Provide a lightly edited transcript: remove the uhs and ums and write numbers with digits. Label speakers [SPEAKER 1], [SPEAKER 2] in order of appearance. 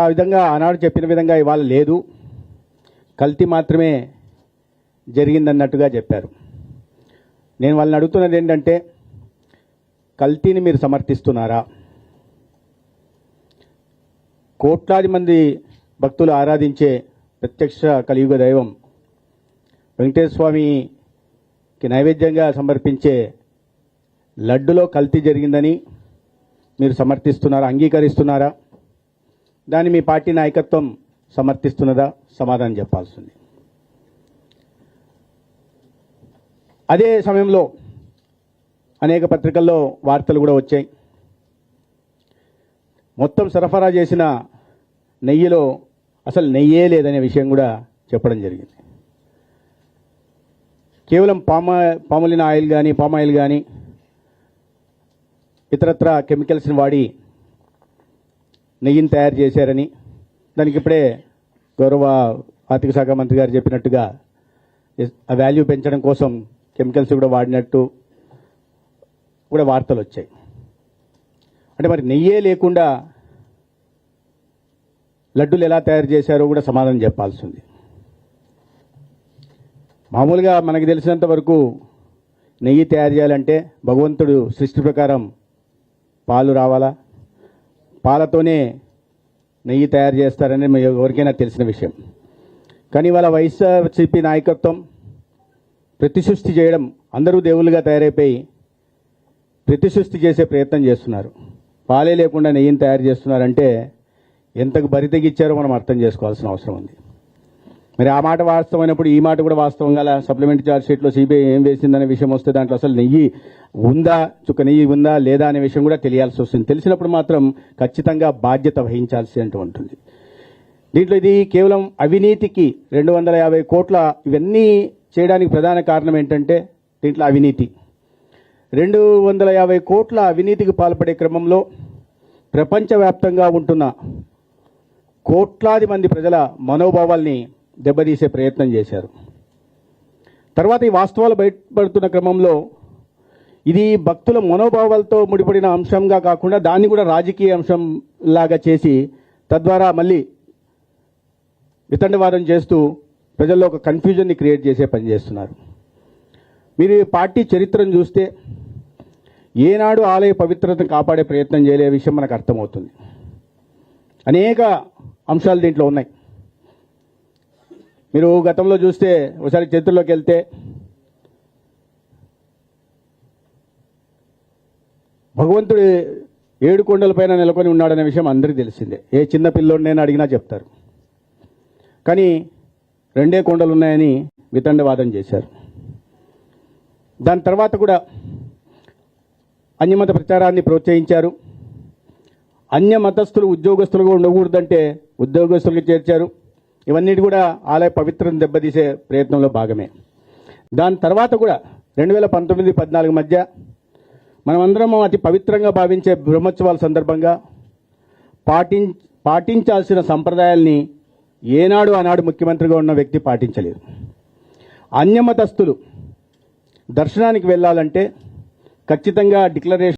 [SPEAKER 1] ఆ విధంగా ఆనాడు చెప్పిన విధంగా ఇవాళ లేదు, కల్తీ మాత్రమే జరిగిందన్నట్టుగా చెప్పారు. నేను వాళ్ళని అడుగుతున్నది ఏంటంటే, కల్తీని మీరు సమర్థిస్తున్నారా? కోట్లాది మంది భక్తులు ఆరాధించే ప్రత్యక్ష కలియుగ దైవం వెంకటేశ్వర స్వామికి నైవేద్యంగా సమర్పించే లడ్డులో కల్తీ జరిగిందని మీరు సమర్థిస్తున్నారా, అంగీకరిస్తున్నారా? దాన్ని మీ పార్టీ నాయకత్వం సమర్థిస్తున్నదా? సమాధానం చెప్పాల్సింది. అదే సమయంలో అనేక పత్రికల్లో వార్తలు కూడా వచ్చాయి. మొత్తం సరఫరా చేసిన నెయ్యిలో అసలు నెయ్యే లేదనే విషయం కూడా చెప్పడం జరిగింది. కేవలం పామలిన్ ఆయిల్ కానీ పామాయిల్ కానీ ఇతరత్ర కెమికల్స్ని వాడి నెయ్యిని తయారు చేశారని, దానికి ఇప్పుడే గౌరవ ఆర్థిక శాఖ మంత్రి గారు చెప్పినట్టుగా ఆ వాల్యూ పెంచడం కోసం కెమికల్స్ కూడా వాడినట్టు కూడా వార్తలు వచ్చాయి. అంటే మరి నెయ్యే లేకుండా లడ్డూలు ఎలా తయారు చేశారో కూడా సమాధానం చెప్పాల్సి ఉంది. మామూలుగా మనకు తెలిసినంత వరకు నెయ్యి తయారు చేయాలంటే భగవంతుడు సృష్టి ప్రకారం పాలు రావాలా, పాలతోనే నెయ్యి తయారు చేస్తారని ఎవరికైనా తెలిసిన విషయం. కానీ ఇవాళ వైఎస్ఆర్సీపీ నాయకత్వం ప్రతిసృష్టి చేయడం, అందరూ దేవుళ్ళుగా తయారైపోయి ప్రతిసృష్టి చేసే ప్రయత్నం చేస్తున్నారు. పాలే లేకుండా నెయ్యిని తయారు చేస్తున్నారంటే ఎంతకు బరి తెగిచ్చారో మనం అర్థం చేసుకోవాల్సిన అవసరం ఉంది. మరి ఆ మాట వాస్తవమైనప్పుడు ఈ మాట కూడా వాస్తవం గల సప్లిమెంటరీ ఛార్జ్ షీట్లో సిబిఐ ఏం వేసిందనే విషయం వస్తే దాంట్లో అసలు నెయ్యి ఉందా, చుక్క నెయ్యి ఉందా లేదా అనే విషయం కూడా తెలియాల్సి వస్తుంది. తెలిసినప్పుడు మాత్రం ఖచ్చితంగా బాధ్యత వహించాల్సి ఉంటుంది. దీంట్లో ఇది కేవలం అవినీతికి 250 కోట్ల ఇవన్నీ చేయడానికి ప్రధాన కారణం ఏంటంటే దీంట్లో అవినీతి. 250 కోట్ల అవినీతికి పాల్పడే క్రమంలో ప్రపంచవ్యాప్తంగా ఉంటున్న కోట్లాది మంది ప్రజల మనోభావాల్ని దెబ్బతీసే ప్రయత్నం చేశారు. తర్వాత ఈ వాస్తవాలు బయటపడుతున్న క్రమంలో ఇది భక్తుల మనోభావాలతో ముడిపడిన అంశంగా కాకుండా దాన్ని కూడా రాజకీయ అంశం లాగా చేసి తద్వారా మళ్ళీ వితండవాదం చేస్తూ ప్రజల్లో ఒక కన్ఫ్యూజన్ని క్రియేట్ చేసే పని చేస్తున్నారు. మీరు ఈ పార్టీ చరిత్రను చూస్తే ఏనాడు ఆలయ పవిత్రతను కాపాడే ప్రయత్నం చేయలే విషయం మనకు అర్థమవుతుంది. అనేక అంశాలు దీంట్లో ఉన్నాయి. మీరు గతంలో చూస్తే ఒకసారి చరిత్రలోకి వెళ్తే భగవంతుడు 7 కొండలపైన నెలకొని ఉన్నాడనే విషయం అందరికీ తెలిసిందే. ఏ చిన్న పిల్లోడినైనా అడిగినా చెప్తారు. కానీ 2 కొండలు ఉన్నాయని వితండవాదం చేశారు. దాని తర్వాత కూడా అన్యమత ప్రచారాన్ని ప్రోత్సహించారు. అన్య మతస్థులు ఉద్యోగస్తులుగా ఉండకూడదంటే ఉద్యోగస్తులకు చేర్చారు. ఇవన్నిటి కూడా ఆలయ పవిత్రను దెబ్బతీసే ప్రయత్నంలో భాగమే. దాని తర్వాత కూడా 2019-14 మధ్య మనమందరం అతి పవిత్రంగా భావించే బ్రహ్మోత్సవాల సందర్భంగా పాటించాల్సిన సంప్రదాయాల్ని ఆనాడు ముఖ్యమంత్రిగా ఉన్న వ్యక్తి పాటించలేదు. అన్యమతస్థులు దర్శనానికి వెళ్ళాలంటే ఖచ్చితంగా డిక్లరేషన్